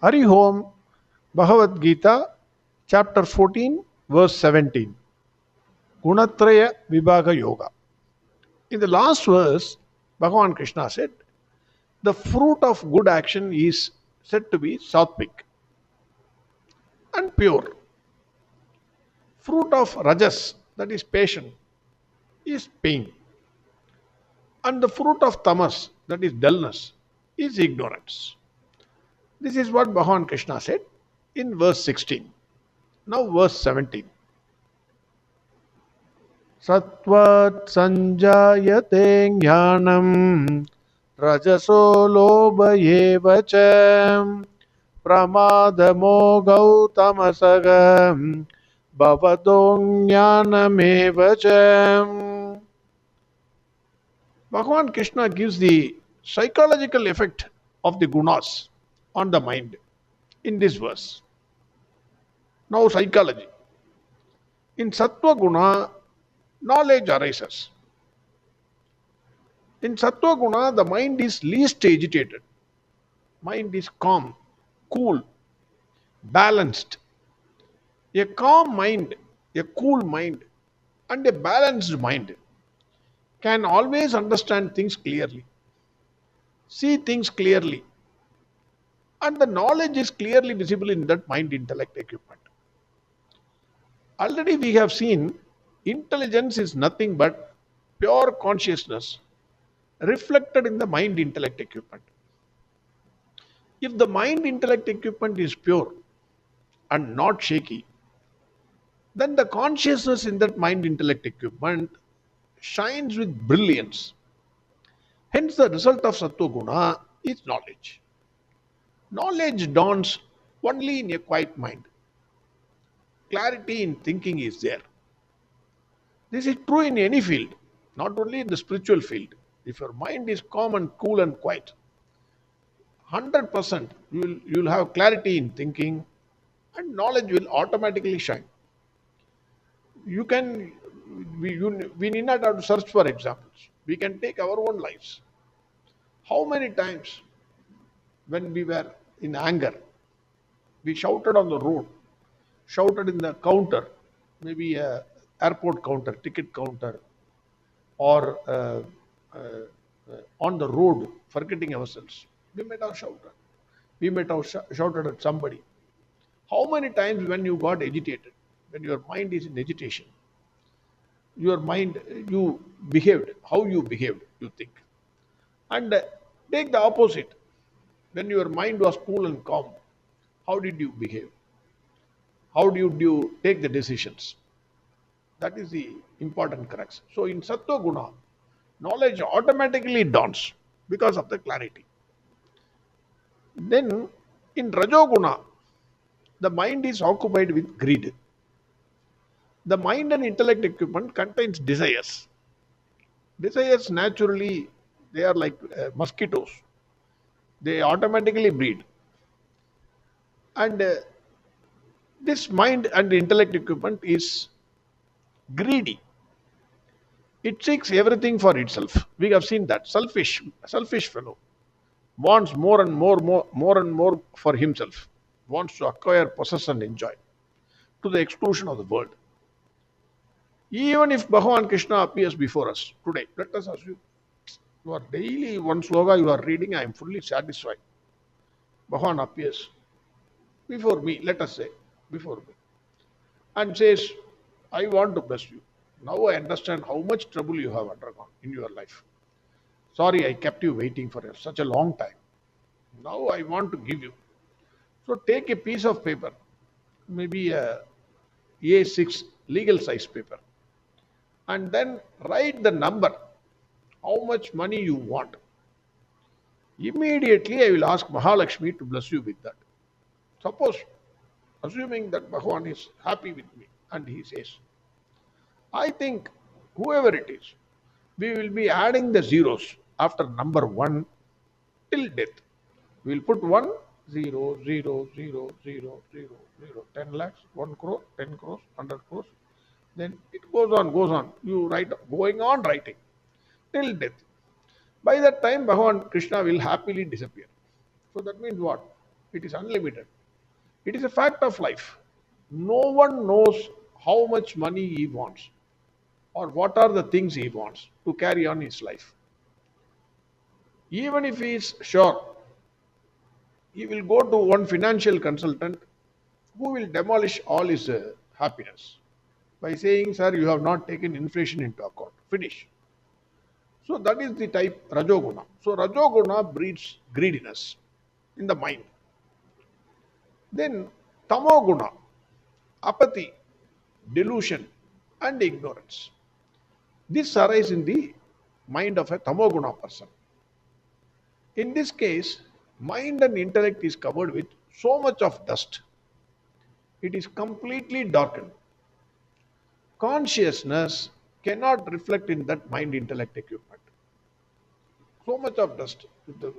Hari Om, Bhagavad Gita, chapter 14, verse 17. Gunatraya Vibhaga Yoga. In the last verse, Bhagwan Krishna said, the fruit of good action is said to be sattvic and pure. Fruit of rajas, that is passion, is pain. And the fruit of tamas, that is dullness, is ignorance. This is what Bhagwan Krishna said in verse 16. Now verse 17. Sattvat sanjayate jnanam rajaso lobha eva cha pramadamo tamasagam bhavato jnanameva cha. Bhagwan Krishna gives the psychological effect of the gunas on the mind in this verse. Now psychology. In sattva guna, knowledge arises. In sattva guna, the mind is least agitated. Mind is calm, cool, balanced. A calm mind, a cool mind, and a balanced mind can always understand things clearly, see things clearly, and the knowledge is clearly visible in that mind intellect equipment. Already we have seen intelligence is nothing but pure consciousness reflected in the mind intellect equipment. If the mind intellect equipment is pure and not shaky, then the consciousness in that mind intellect equipment shines with brilliance. Hence, the result of sattva guna is knowledge. Knowledge dawns only in a quiet mind. Clarity in thinking is there. This is true in any field, not only in the spiritual field. If your mind is calm and cool and quiet, 100% you will have clarity in thinking and knowledge will automatically shine. We need not have to search for examples. We can take our own lives. How many times when we were in anger, we shouted on the road, shouted in the counter, maybe a airport counter, ticket counter, or on the road, forgetting ourselves. We might have shouted. We might have shouted at somebody. How many times when you got agitated, when your mind is in agitation, your mind, you behaved, how you behaved, you think. And take the opposite. When your mind was cool and calm, how did you behave? How did you take the decisions? That is the important crux. So in sattva guna, knowledge automatically dawns because of the clarity. Then in rajoguna, the mind is occupied with greed. The mind and intellect equipment contains desires. Desires naturally, they are like mosquitoes. They automatically breed. And this mind and intellect equipment is greedy. It seeks everything for itself. We have seen that. Selfish fellow wants more and more for himself. Wants to acquire, possess and enjoy to the exclusion of the world. Even if Bhagwan Krishna appears before us today, let us assume you are daily one sloga you are reading, I am fully satisfied. Bhagwan appears before me, let us say, before me, and says, I want to bless you. Now I understand how much trouble you have undergone in your life. Sorry, I kept you waiting for such a long time. Now I want to give you. So take a piece of paper, maybe a A6 legal size paper, and then write the number, how much money you want. Immediately I will ask Mahalakshmi to bless you with that. Suppose, assuming that Bhagwan is happy with me and he says, I think whoever it is, we will be adding the zeros after number 1 till death. We will put 1, 0, 0, 0, 0, 0, 0, 10 lakhs, 1 crore, 10 crores, 100 crores. Then it goes on. You write, going on writing till death. By that time, Bhagwan Krishna will happily disappear. So that means what? It is unlimited. It is a fact of life. No one knows how much money he wants or what are the things he wants to carry on his life. Even if he is sure, he will go to one financial consultant who will demolish all his happiness by saying, "Sir, you have not taken inflation into account." Finish. So that is the type Rajoguna. So Rajoguna breeds greediness in the mind. Then Tamoguna, apathy, delusion, and ignorance. This arises in the mind of a Tamoguna person. In this case, mind and intellect is covered with so much of dust. It is completely darkened. Consciousness cannot reflect in that mind intellect equipment. So much of dust. The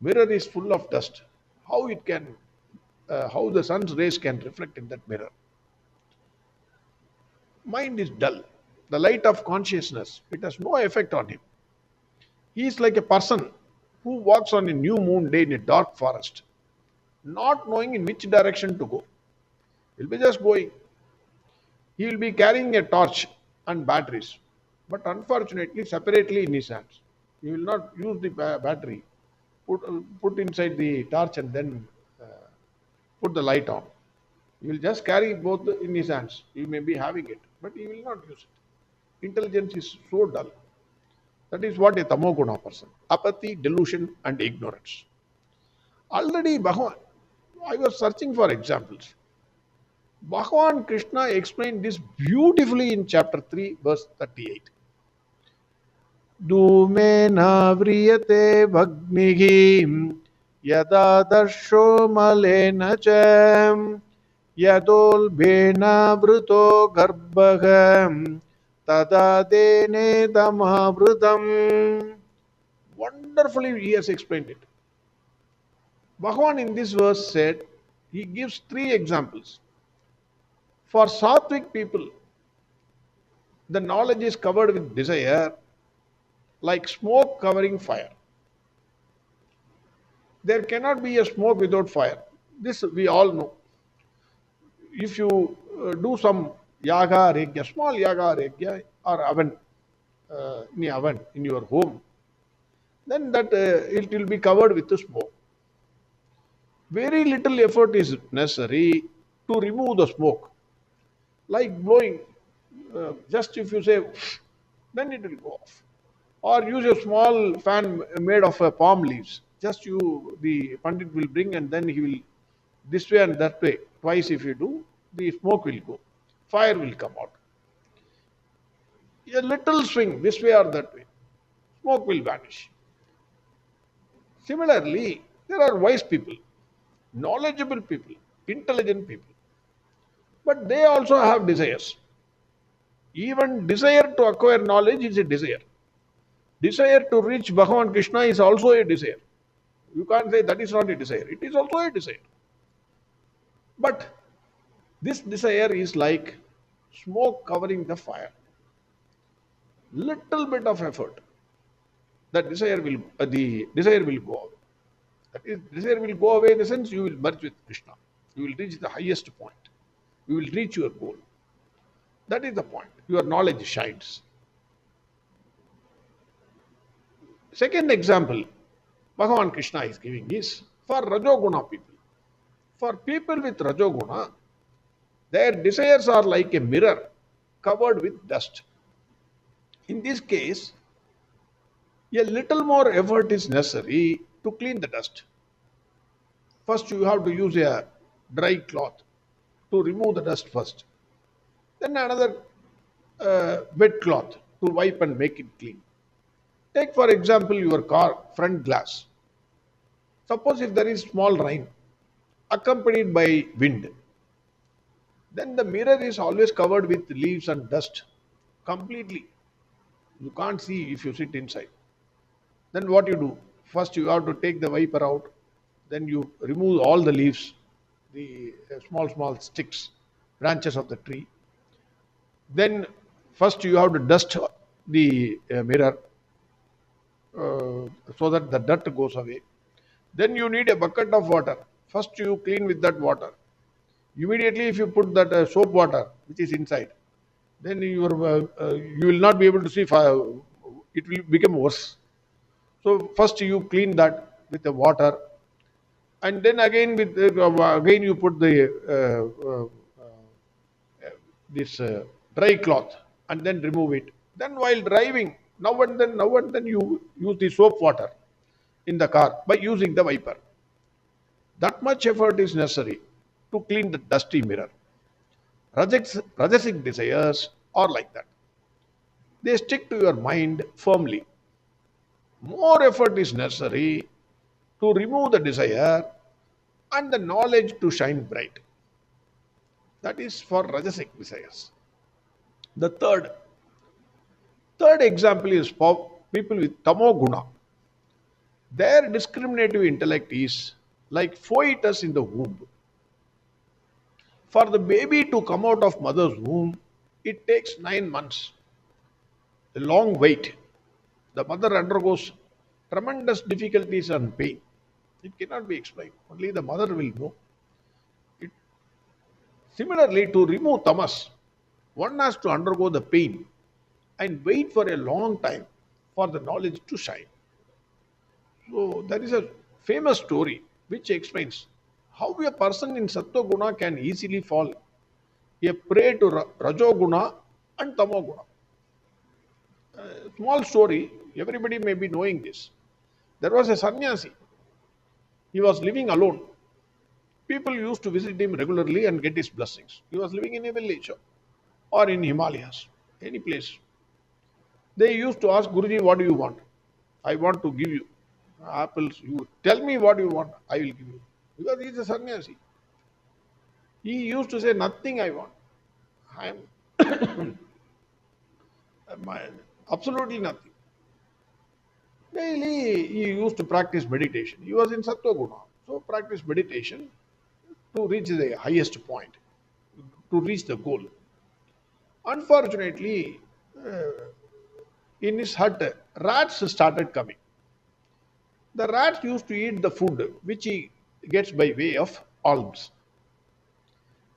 mirror is full of dust. How it can, how the sun's rays can reflect in that mirror. Mind is dull. The light of consciousness, it has no effect on him. He is like a person who walks on a new moon day in a dark forest, not knowing in which direction to go. He'll be just going. He will be carrying a torch and batteries, but unfortunately, separately in his hands. He will not use the battery, put inside the torch and then put the light on. He will just carry both in his hands. He may be having it, but he will not use it. Intelligence is so dull. That is what a tamoguna person. Apathy, delusion, and ignorance. Already Bhagwan, I was searching for examples. Bhagwan Krishna explained this beautifully in chapter 3, verse 38. Dhumena vriyate bhagnihi yada darsho malena cham yadolbena vruto garbhagam tada dene damavrutam. Wonderfully he has explained it. Bhagwan in this verse said, he gives three examples. For sattvic people, the knowledge is covered with desire like smoke covering fire. There cannot be a smoke without fire. This we all know. If you do some yaga, regya, small yaga, regya, or oven, in the oven in your home, then that it will be covered with the smoke. Very little effort is necessary to remove the smoke. Like blowing, just if you say, then it will go off. Or use a small fan made of palm leaves. Just the Pandit will bring and then he will this way and that way. Twice if you do, the smoke will go. Fire will come out. A little swing this way or that way, smoke will vanish. Similarly, there are wise people, knowledgeable people, intelligent people. But they also have desires. Even desire to acquire knowledge is a desire. Desire to reach Bhagwan Krishna is also a desire. You can't say that is not a desire. It is also a desire. But this desire is like smoke covering the fire. Little bit of effort, the desire will go away. That is, desire will go away in the sense you will merge with Krishna. You will reach the highest point. You will reach your goal. That is the point. Your knowledge shines. Second example Bhagavan Krishna is giving is for Rajoguna people. For people with Rajoguna, their desires are like a mirror covered with dust. In this case, a little more effort is necessary to clean the dust. First, you have to use a dry cloth to remove the dust first. Then another wet cloth to wipe and make it clean. Take for example your car front glass. Suppose if there is small rain accompanied by wind, then the mirror is always covered with leaves and dust completely. You can't see if you sit inside. Then what you do? First you have to take the wiper out, then you remove all the leaves, the small sticks, branches of the tree. Then first you have to dust the mirror so that the dirt goes away. Then you need a bucket of water First you clean with that water. Immediately if you put that soap water which is inside, then you will not be able to see fire. It will become worse. So first you clean that with the water, and then again again you put the this dry cloth, and then remove it. Then while driving, now and then you use the soap water in the car by using the wiper. That much effort is necessary to clean the dusty mirror. Rajasic desires are like that. They stick to your mind firmly. More effort is necessary to remove the desire and the knowledge to shine bright. That is for Rajasic desires. The third example is for people with Tamo Guna. Their discriminative intellect is like foetus in the womb. For the baby to come out of mother's womb, it takes 9 months. A long wait. The mother undergoes tremendous difficulties and pain. It cannot be explained. Only the mother will know. It, Similarly, to remove tamas, one has to undergo the pain and wait for a long time for the knowledge to shine. So there is a famous story which explains how a person in Sattva Guna can easily fall a prey to Rajo Guna and Tamo Guna. Small story, everybody may be knowing this. There was a sannyasi. He was living alone. People used to visit him regularly and get his blessings. He was living in a village or in Himalayas, any place. They used to ask Guruji, what do you want? I want to give you apples. You tell me what you want, I will give you. Because he is a sannyasi. He used to say, nothing I want. I am absolutely nothing. Daily he used to practice meditation. He was in Sattva Guna. So practice meditation to reach the highest point, to reach the goal. Unfortunately, in his hut, rats started coming. The rats used to eat the food which he gets by way of alms.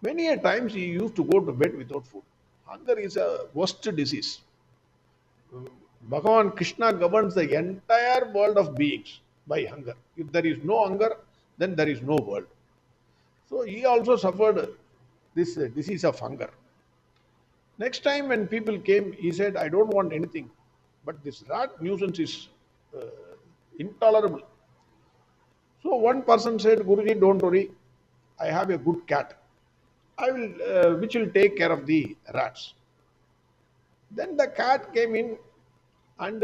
Many a times he used to go to bed without food. Hunger is a worst disease. Bhagwan Krishna governs the entire world of beings by hunger. If there is no hunger, then there is no world. So he also suffered this disease of hunger. Next time when people came, he said, I don't want anything. But this rat nuisance is uh, intolerable. So one person said, Guruji, don't worry. I have a good cat. Which will take care of the rats. Then the cat came in, and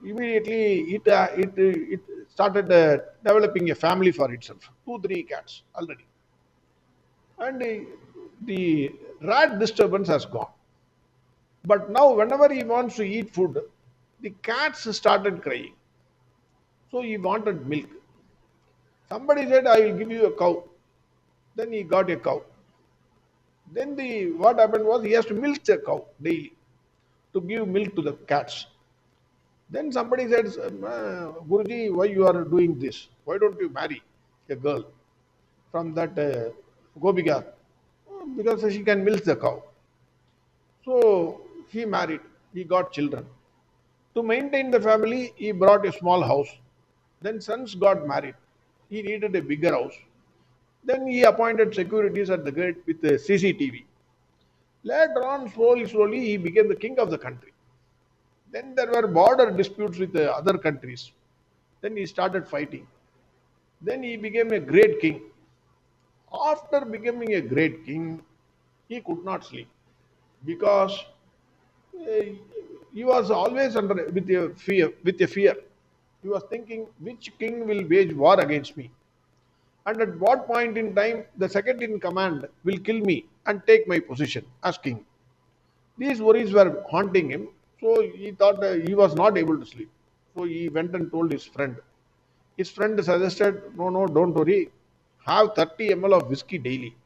immediately it started developing a family for itself. 2, 3 cats already. And the rat disturbance has gone. But now whenever he wants to eat food, the cats started crying. So he wanted milk. Somebody said, I will give you a cow. Then he got a cow. Then what happened was he has to milk the cow daily to give milk to the cats. Then somebody said, Guruji, why you are doing this? Why don't you marry a girl from that Gopiga? Because she can milk the cow. So he married. He got children. To maintain the family, he brought a small house. Then sons got married. He needed a bigger house. Then he appointed securities at the gate with the CCTV. Later on, slowly, he became the king of the country. Then there were border disputes with the other countries. Then he started fighting. Then he became a great king. After becoming a great king, he could not sleep because uh, he was always under with a fear. He was thinking, which king will wage war against me? And at what point in time the second in command will kill me and take my position as king? These worries were haunting him, so he thought he was not able to sleep. So he went and told his friend. His friend suggested, no, don't worry, have 30 ml of whiskey daily.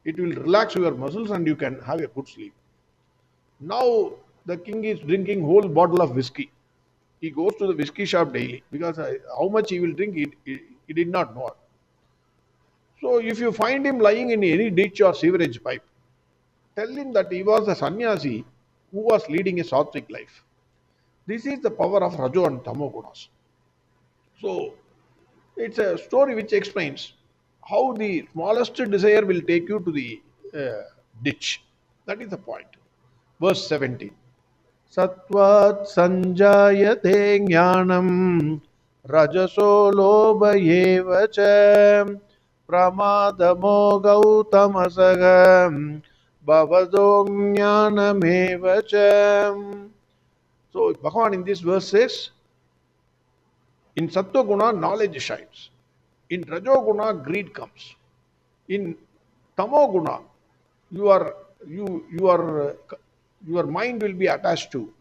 It will relax your muscles and you can have a good sleep. Now the king is drinking whole bottle of whiskey. He goes to the whiskey shop daily because how much he will drink, he did not know. So if you find him lying in any ditch or sewerage pipe, tell him that he was a sannyasi who was leading a sattvic life. This is the power of Rajo and Tamo gunas. So it's a story which explains how the smallest desire will take you to the ditch. That is the point. Verse 17. Sattvat sanjayate jnanam rajaso lobha eva cha pramadamo gautamasaga bhavado jnanameva cha. So Bhagavan in this verse says, in Sattva Guna, knowledge shines. In Rajo Guna, greed comes. In Tamo Guna, you are, your mind will be attached to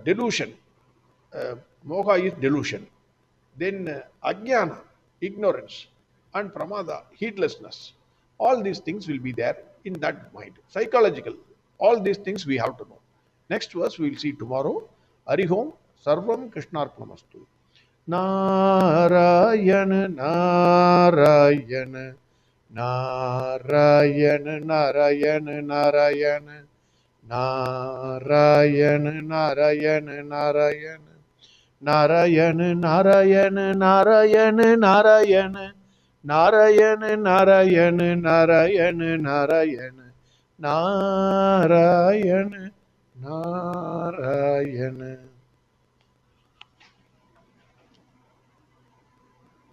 delusion. Moha is delusion. Then Ajnana, ignorance. And Pramada, heedlessness. All these things will be there in that mind. Psychological. All these things we have to know. Next verse we will see tomorrow. Arihom Sarvam Krishnarpnamastu. Narayana, Narayana, Narayana, Narayana, Narayana, Narayana, Narayana, Narayana, Narayana, Narayana, Narayana, Narayana, Narayana, Narayana, Narayana, Narayana, Narayana, Narayana.